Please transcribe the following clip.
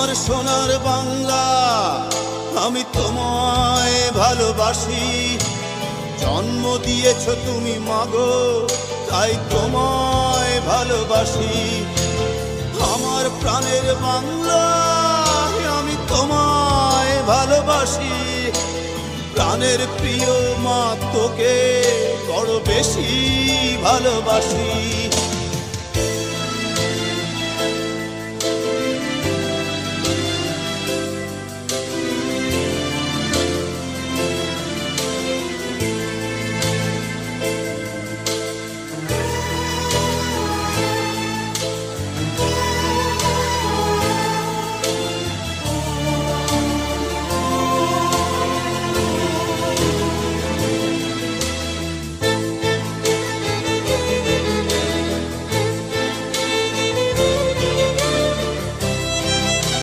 আমার সোনার বাংলা, আমি তোমায় ভালোবাসি। জন্ম দিয়েছ তুমি মাগো, তাই তোমায় ভালোবাসি। আমার প্রাণের বাংলা, আমি তোমায় ভালোবাসি। প্রাণের প্রিয় মা, তোকে বড় বেশি ভালোবাসি।